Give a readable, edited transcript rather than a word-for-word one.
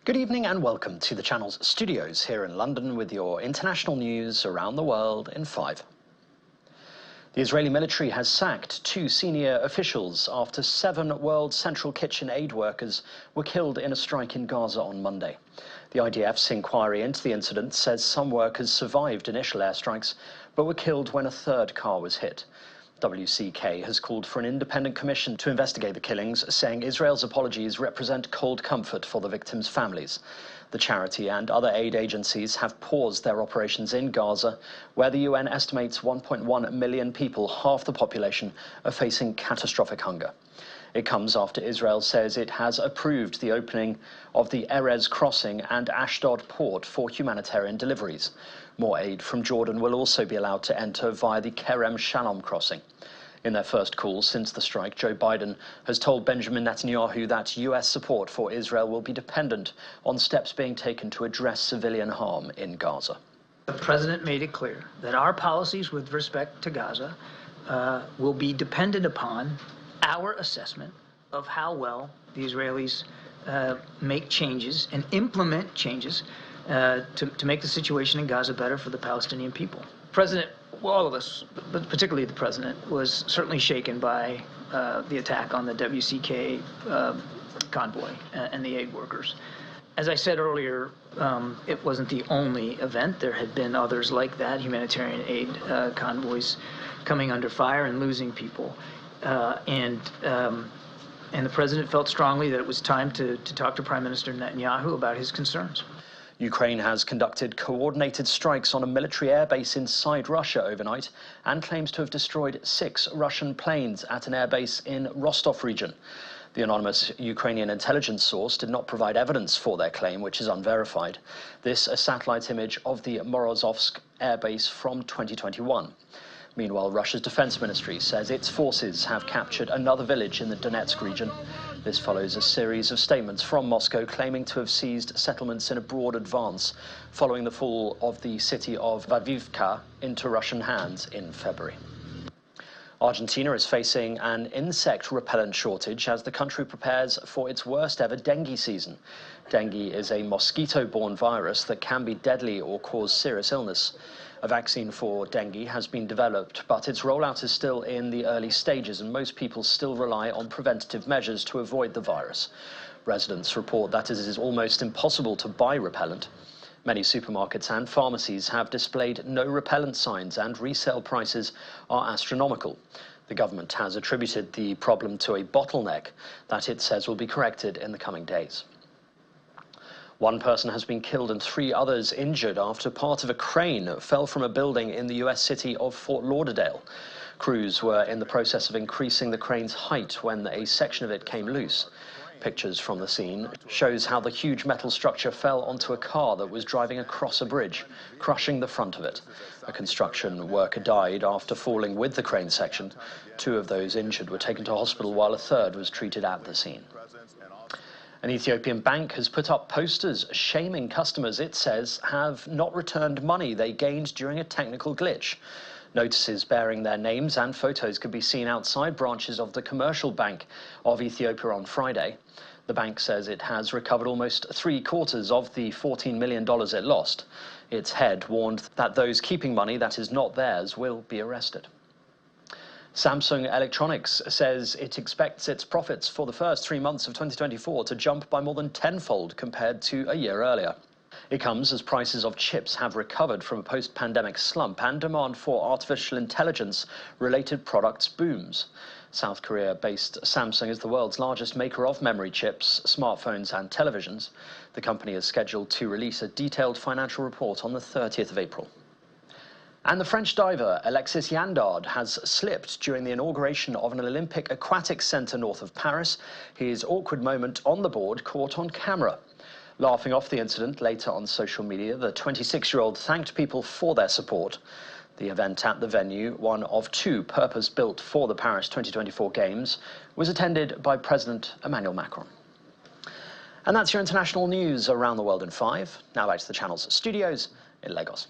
Good evening and welcome to the channel's studios here in London with your international news around the world in 5. The Israeli military has sacked 2 senior officials after 7 World Central Kitchen aid workers were killed in a strike in Gaza on Monday. The IDF's inquiry into the incident says some workers survived initial airstrikes but were killed when a 3rd car was hit. WCK has called for an independent commission to investigate the killings, saying Israel's apologies represent cold comfort for the victims' families. The charity and other aid agencies have paused their operations in Gaza, where the UN estimates 1.1 million people, half the population, are facing catastrophic hunger. It comes after Israel says it has approved the opening of the Erez crossing and Ashdod port for humanitarian deliveries. More aid from Jordan will also be allowed to enter via the Kerem Shalom crossing. In their first call since the strike, Joe Biden has told Benjamin Netanyahu that US support for Israel will be dependent on steps being taken to address civilian harm in Gaza. The president made it clear that our policies with respect to Gaza will be dependent upon our assessment of how well the Israelis make changes and implement changes to make the situation in Gaza better for the Palestinian people. President, well, all of us, but particularly the president, was certainly shaken by the attack on the WCK convoy and the aid workers. As I said earlier, it wasn't the only event. There had been others like that, humanitarian aid convoys coming under fire and losing people. And the president felt strongly that it was time to talk to Prime Minister Netanyahu about his concerns. Ukraine has conducted coordinated strikes on a military airbase inside Russia overnight and claims to have destroyed 6 Russian planes at an airbase in Rostov region. The anonymous Ukrainian intelligence source did not provide evidence for their claim, which is unverified. This a satellite image of the Morozovsk airbase from 2021. Meanwhile, Russia's defense ministry says its forces have captured another village in the Donetsk region. This follows a series of statements from Moscow claiming to have seized settlements in a broad advance following the fall of the city of Vavivka into Russian hands in February. Argentina is facing an insect repellent shortage as the country prepares for its worst ever dengue season. Dengue is a mosquito-borne virus that can be deadly or cause serious illness. A vaccine for dengue has been developed, but its rollout is still in the early stages and most people still rely on preventative measures to avoid the virus. Residents report that it is almost impossible to buy repellent. Many supermarkets and pharmacies have displayed no repellent signs and resale prices are astronomical. The government has attributed the problem to a bottleneck that it says will be corrected in the coming days. 1 person has been killed and 3 others injured after part of a crane fell from a building in the US city of Fort Lauderdale. Crews were in the process of increasing the crane's height when a section of it came loose. Pictures from the scene shows how the huge metal structure fell onto a car that was driving across a bridge, crushing the front of it. A construction worker died after falling with the crane section. 2 of those injured were taken to hospital while a 3rd was treated at the scene. An Ethiopian bank has put up posters shaming customers it says have not returned money they gained during a technical glitch. Notices bearing their names and photos could be seen outside branches of the commercial bank of Ethiopia on Friday. The bank says it has recovered almost 3/4 of the $14 million it lost. Its head warned that those keeping money that is not theirs will be arrested. Samsung Electronics says it expects its profits for the first 3 months of 2024 to jump by more than tenfold compared to a year earlier. It comes as prices of chips have recovered from a post-pandemic slump and demand for artificial intelligence-related products booms. South Korea-based Samsung is the world's largest maker of memory chips, smartphones and televisions. The company is scheduled to release a detailed financial report on the 30th of April. And the French diver Alexis Yandard has slipped during the inauguration of an Olympic aquatics centre north of Paris. His awkward moment on the board caught on camera. Laughing off the incident later on social media, the 26-year-old thanked people for their support. The event at the venue, one of 2 purpose-built for the Paris 2024 Games, was attended by President Emmanuel Macron. And that's your international news around the world in 5. Now back to the channel's studios in Lagos.